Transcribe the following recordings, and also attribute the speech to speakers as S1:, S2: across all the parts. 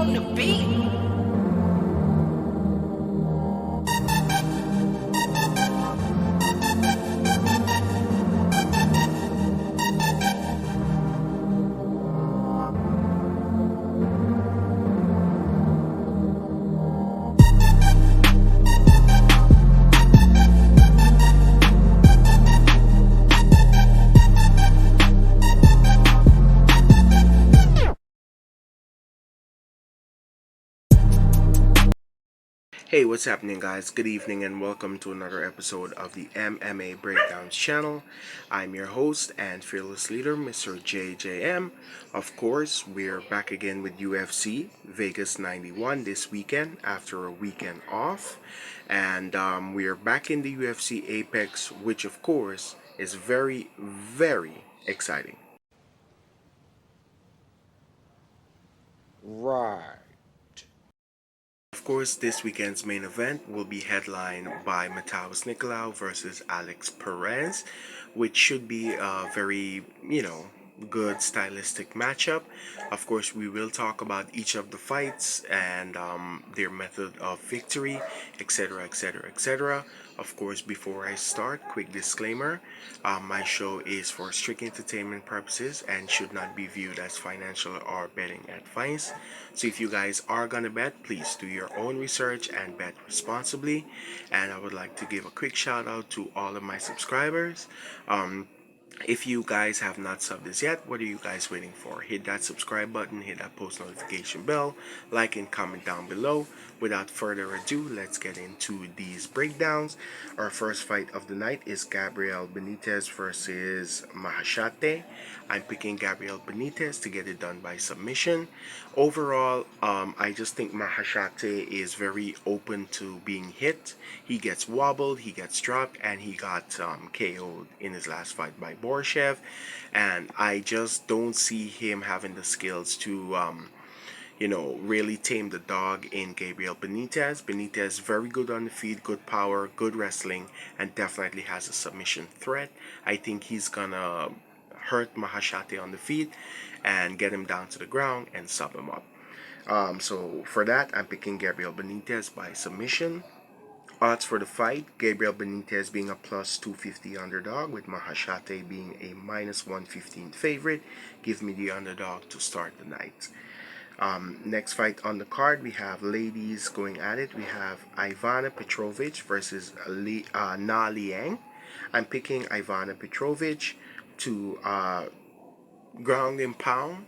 S1: on the beat.
S2: Hey, what's happening, guys? Good evening, and welcome to another episode of the MMA Breakdowns channel. I'm your host and fearless leader, Mr. JJM. Of course, we're back again with UFC Vegas 91 this weekend after a weekend off, and we're back in the UFC Apex, which, of course, is very, very exciting.
S3: Right.
S2: Of course, this weekend's main event will be headlined by Mataus Nicolau versus Alex Perez, which should be a very, good stylistic matchup. Of course, we will talk about each of the fights and their method of victory, etc., etc., etc. Of course, before I start, quick disclaimer, my show is for strict entertainment purposes and should not be viewed as financial or betting advice. So if you guys are gonna bet, please do your own research and bet responsibly. And I would like to give a quick shout out to all of my subscribers. Um, if you guys have not subbed this yet, what are you guys waiting for? Hit that subscribe button, hit that post notification bell, like and comment down below. Without further ado, let's get into these breakdowns. Our first fight of the night is Gabriel Benitez versus Mahashate. I'm picking Gabriel Benitez to get it done by submission. Overall, I just think Mahashate is very open to being hit. He gets wobbled, he gets dropped, and he got KO'd in his last fight by Borshev. And I just don't see him having the skills to really tame the dog in Gabriel Benitez. Benitez very good on the feet, good power, good wrestling, and definitely has a submission threat. I think he's gonna hurt Mahashate on the feet and get him down to the ground and sub him up. So for that, I'm picking Gabriel Benitez by submission. Odds for the fight, Gabriel Benitez being a plus 250 underdog with Mahashate being a minus 115 favorite. Give me the underdog to start the night. Next fight on the card, we have ladies going at it. We have Ivana Petrovic versus Na Liang. I'm picking Ivana Petrovic to ground and pound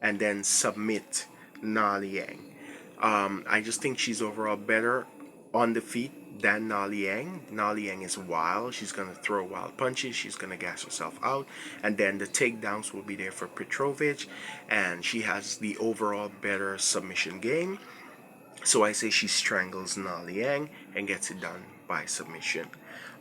S2: and then submit Na Liang. I just think she's overall better on the feet than Na Liang. Na Liang is wild. She's going to throw wild punches. She's going to gas herself out. And then the takedowns will be there for Petrovic. And she has the overall better submission game. So I say she strangles Na Liang and gets it done by submission.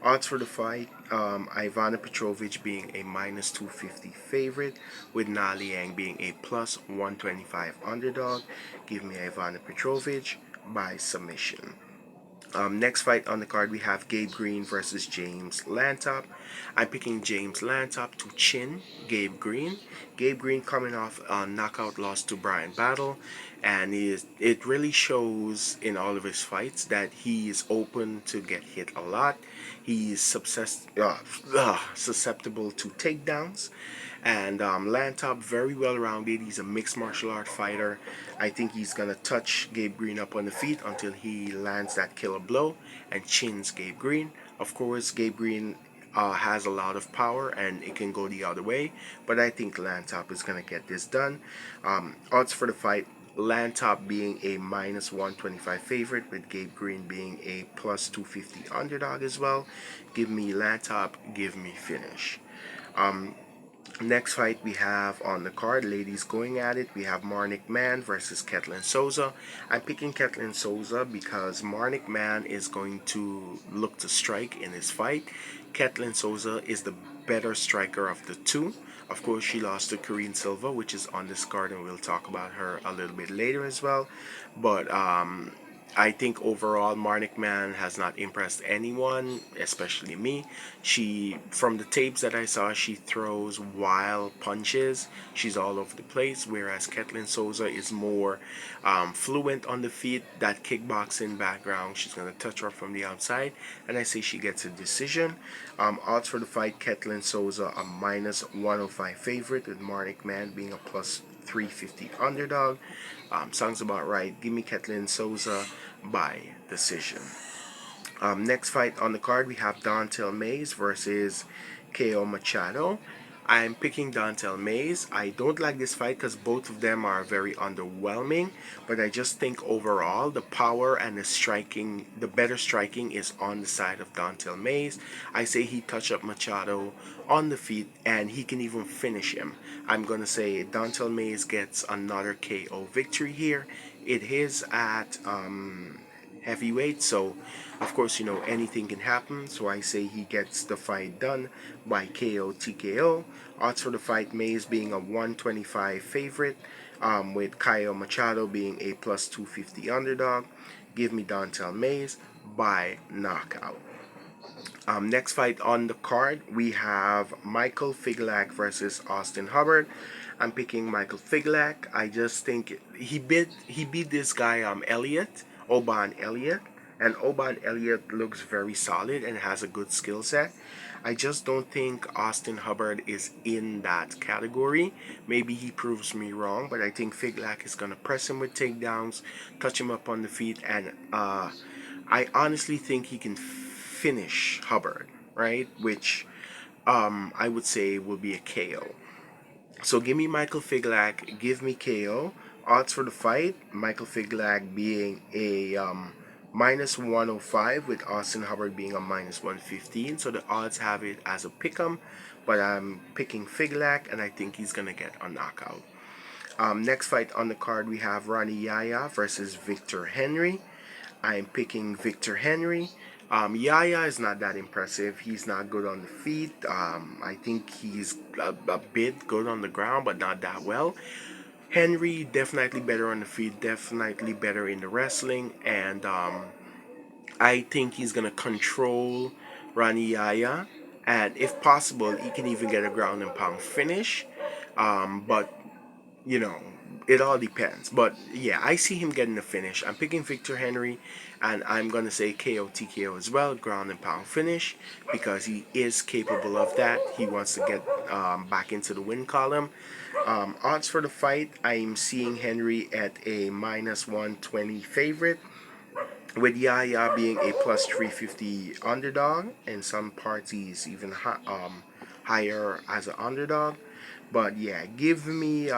S2: Odds for the fight, Ivana Petrovic being a minus 250 favorite, with Na Liang being a plus 125 underdog. Give me Ivana Petrovic by submission. Next fight on the card, we have Gabe Green versus James Lantop. I'm picking James Lantop to chin Gabe Green. Gabe Green coming off a knockout loss to Brian Battle, and it really shows in all of his fights that he is open to get hit a lot. He's susceptible to takedowns. And Lantop, very well rounded. He's a mixed martial art fighter. I think he's going to touch Gabe Green up on the feet until he lands that killer blow and chins Gabe Green. Of course, Gabe Green has a lot of power and it can go the other way. But I think Lantop is going to get this done. Odds for the fight, Lantop being a minus 125 favorite with Gabe Green being a plus 250 underdog as well. Give me Lantop, give me finish. Next fight we have on the card, ladies going at it. We have Marnik Man versus Ketlin Souza. I'm picking Ketlin Souza because Marnik Man is going to look to strike in this fight. Ketlin Souza is the better striker of the two. Of course, she lost to Karine Silva, which is on this card, and we'll talk about her a little bit later as well. But I think overall Marnik Man has not impressed anyone, especially me. She, from the tapes that I saw, she throws wild punches. She's all over the place, whereas Ketlin Souza is more fluent on the feet. That kickboxing background, she's gonna touch her from the outside, and I say she gets a decision. Odds for the fight: Ketlin Souza a minus 105 favorite, with Marnik Man being a plus 350 underdog. Sounds about right. Give me Ketlin Souza by decision. Next fight on the card, we have Dontel Mays versus KO Machado. I'm picking Dontel Mays. I don't like this fight because both of them are very underwhelming, but I just think overall the power and the striking, the better striking is on the side of Dontel Mays. I say he touched up Machado on the feet and he can even finish him. I'm going to say Dontel Mays gets another KO victory here. It is at heavyweight, so of course, anything can happen. So I say he gets the fight done by KO TKO. Odds for the fight: Mays being a 125 favorite, with Kyle Machado being a plus 250 underdog. Give me Dontel Mays by knockout. Next fight on the card, we have Michael Figlak versus Austin Hubbard. I'm picking Michael Figlak. I just think he beat this guy Elliott, Oban Elliott, and Oban Elliott looks very solid and has a good skill set. I just don't think Austin Hubbard is in that category. Maybe he proves me wrong, but I think Figlak is gonna press him with takedowns, touch him up on the feet, and I honestly think he can finish Hubbard, right? Which I would say will be a KO. So give me Michael Figlak, give me KO. Odds for the fight: Michael Figlak being a minus 105, with Austin Hubbard being a minus 115. So the odds have it as a pick'em, but I'm picking Figlak, and I think he's gonna get a knockout. Next fight on the card, we have Ronnie Yaya versus Victor Henry. I'm picking Victor Henry. Yaya is not that impressive. He's not good on the feet. I think he's a bit good on the ground, but not that well. Henry definitely better on the feet, definitely better in the wrestling, and I think he's gonna control Rani Yaya, and if possible, he can even get a ground and pound finish. But you know, it all depends. But yeah, I see him getting the finish. I'm picking Victor Henry, and I'm gonna say KO TKO as well, ground and pound finish, because he is capable of that. He wants to get back into the win column. Odds for the fight: I'm seeing Henry at a minus 120 favorite, with Yaya being a plus 350 underdog, and some parties even higher as an underdog. But yeah, give me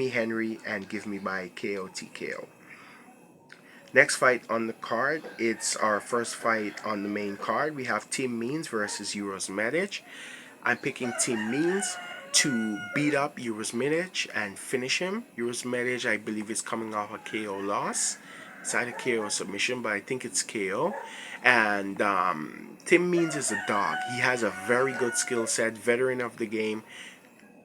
S2: Henry, and give me by KO TKO. Next fight on the card, it's our first fight on the main card. We have Tim Means versus Euros Medic. I'm picking Tim Means to beat up Euros Medic and finish him. Euros Medic, I believe, is coming off a KO loss. It's either KO submission, but I think it's KO. And Tim Means is a dog. He has a very good skill set, veteran of the game.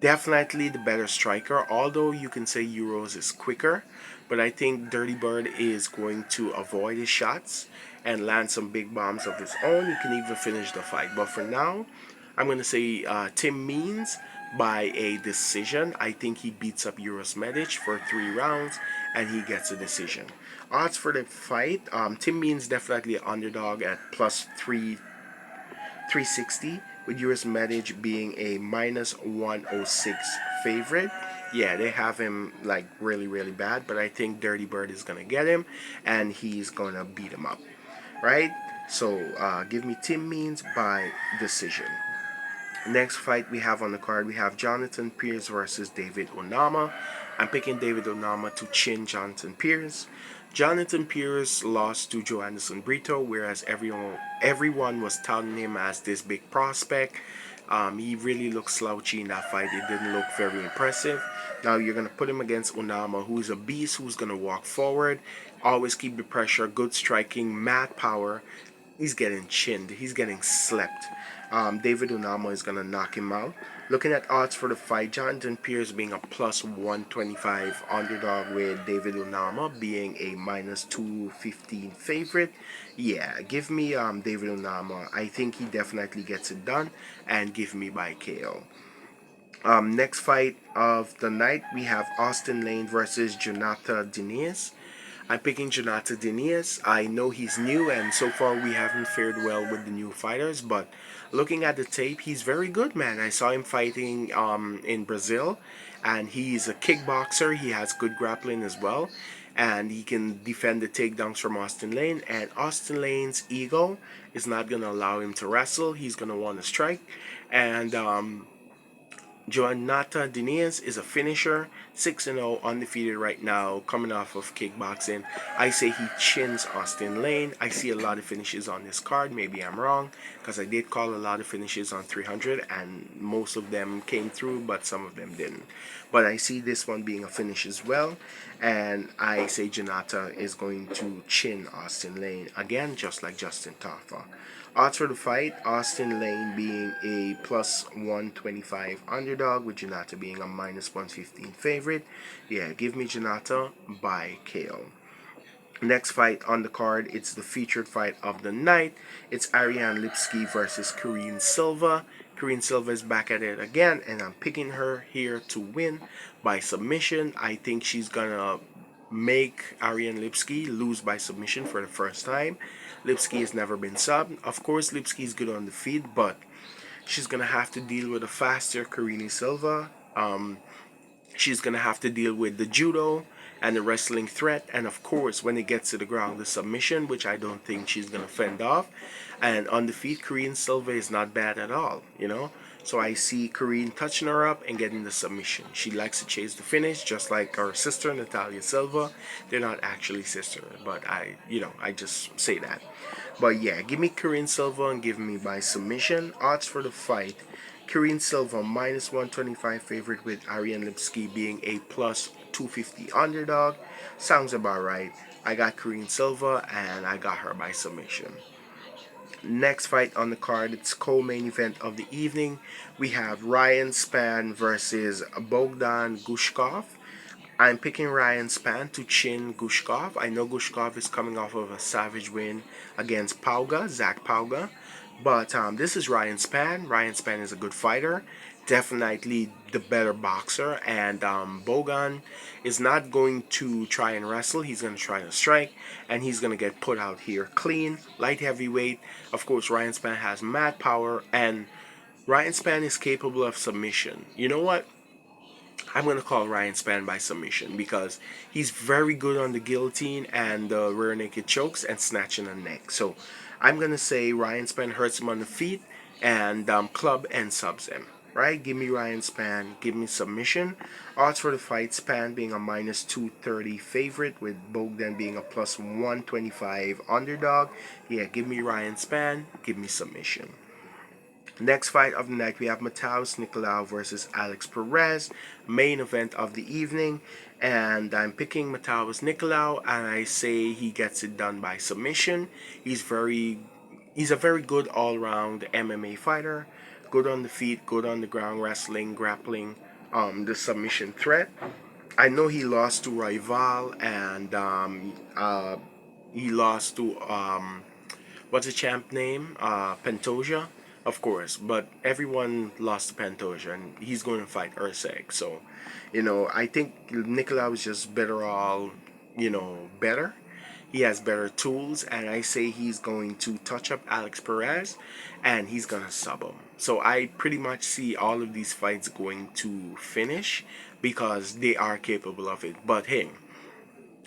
S2: Definitely the better striker, although you can say Euros is quicker. But I think Dirty Bird is going to avoid his shots and land some big bombs of his own. He can even finish the fight. But for now, I'm going to say Tim Means by a decision. I think he beats up Euros Medic for 3 rounds and he gets a decision. Odds for the fight: Tim Means definitely an underdog at plus 360, with Euros Medic being a minus 106 favorite. Yeah, they have him like really, really bad, but I think Dirty Bird is gonna get him and he's gonna beat him up, right? So give me Tim Means by decision. Next fight we have on the card, we have Jonathan Pierce versus David Onama. I'm picking David Onama to chin Jonathan Pierce. Jonathan Pierce lost to Joe Anderson Brito, whereas everyone was touting him as this big prospect. He really looked slouchy in that fight. It didn't look very impressive. Now you're gonna put him against Onama, who's a beast, who's gonna walk forward, always keep the pressure, good striking, mad power. he's getting chinned. He's getting slept. David Unama is gonna knock him out. Looking at odds for the fight, Jonathan Pierce being a plus 125 underdog with David Unama being a minus 215 favorite. Yeah, give me David Unama. I think he definitely gets it done, and give me by KO. Next fight of the night, we have Austin Lane versus Jonata Diniz. I'm picking Jonata Diniz. I know he's new, and so far we haven't fared well with the new fighters, but looking at the tape, he's very good, man. I saw him fighting in Brazil, and he's a kickboxer. He has good grappling as well, and he can defend the takedowns from Austin Lane. And Austin Lane's ego is not going to allow him to wrestle. He's going to want to strike, and Jonata Diniz is a finisher, 6-0, undefeated right now, coming off of kickboxing. I say he chins Austin Lane. I see a lot of finishes on this card. Maybe I'm wrong, because I did call a lot of finishes on 300, and most of them came through, but some of them didn't. But I see this one being a finish as well, and I say Jonata is going to chin Austin Lane again, just like Justin Tafa. Odds for the fight, Austin Lane being a plus 125 underdog, with Jonata being a minus 115 favorite. Yeah, give me Jonata by KO. Next fight on the card, it's the featured fight of the night. It's Ariane Lipski versus Karine Silva. Karine Silva is back at it again, and I'm picking her here to win by submission. I think she's gonna make Ariane Lipski lose by submission for the first time. Lipski has never been subbed. Of course, Lipski is good on the feet, but she's gonna have to deal with a faster Karine Silva. She's gonna have to deal with the judo and the wrestling threat, and of course, when it gets to the ground, the submission, which I don't think she's gonna fend off. And on the feet, Karine Silva is not bad at all, you know. So I see Karine touching her up and getting the submission. She likes to chase the finish, just like her sister Natalia Silva. They're not actually sisters, but I just say that. But yeah, give me Karine Silva and give me by submission. Odds for the fight, Karine Silva minus 125 favorite, with Ariane Lipski being a plus 250 underdog. Sounds about right. I got Karine Silva, and I got her by submission. Next fight on the card, it's co-main event of the evening. We have Ryan Spann versus Bogdan Gushkov. I'm picking Ryan Spann to chin Gushkov. I know Gushkov is coming off of a savage win against Pauga, Zach Pauga. But this is Ryan Spann. Ryan Spann is a good fighter, definitely the better boxer. And Bogan is not going to try and wrestle. He's going to try to strike, and he's going to get put out here clean, light heavyweight. Of course, Ryan Spann has mad power, and Ryan Spann is capable of submission. You know what? I'm going to call Ryan Spann by submission, because he's very good on the guillotine and the rear naked chokes and snatching a neck. So I'm going to say Ryan Spann hurts him on the feet and club and subs him. Right? Give me Ryan Spann. Give me submission. Odds for the fight, Spann being a minus 230 favorite, with Bogdan being a plus 125 underdog. Yeah, give me Ryan Spann. Give me submission. Next fight of the night, we have Matheus Nicolau versus Alex Perez, main event of the evening, and I'm picking Matheus Nicolau, and I say he gets it done by submission. He's a very good all-round MMA fighter, good on the feet, good on the ground, wrestling, grappling, the submission threat. I know he lost to Rival, and he lost to what's the champ name? Pantoja, of course. But everyone lost to Pantoja, and he's going to fight Usyk. So, I think Nicolau is just better all, better. He has better tools, and I say he's going to touch up Alex Perez, and he's going to sub him. So I pretty much see all of these fights going to finish, because they are capable of it. But hey,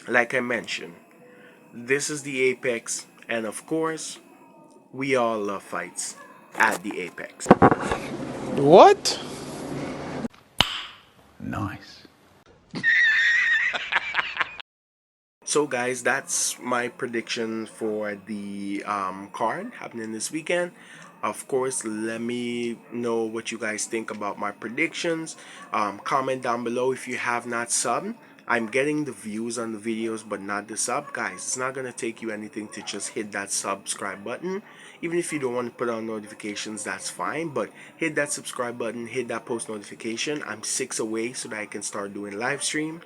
S2: like I mentioned, this is the Apex, and of course, we all love fights at the Apex.
S1: What? Nice.
S2: So, guys, that's my prediction for the card happening this weekend. Of course, let me know what you guys think about my predictions. Comment down below if you have not subbed. I'm getting the views on the videos, but not the sub. Guys, it's not gonna take you anything to just hit that subscribe button. Even if you don't want to put on notifications, that's fine. But hit that subscribe button, hit that post notification. I'm 6 away so that I can start doing live stream.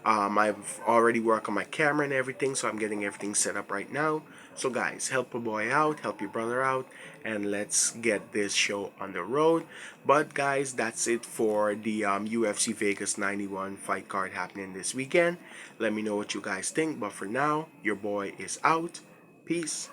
S2: I've already worked on my camera and everything, so I'm getting everything set up right now. So guys, help a boy out, help your brother out, and let's get this show on the road. But guys, that's it for the UFC Vegas 91 fight card happening this weekend. Let me know what you guys think. But for now, your boy is out. Peace.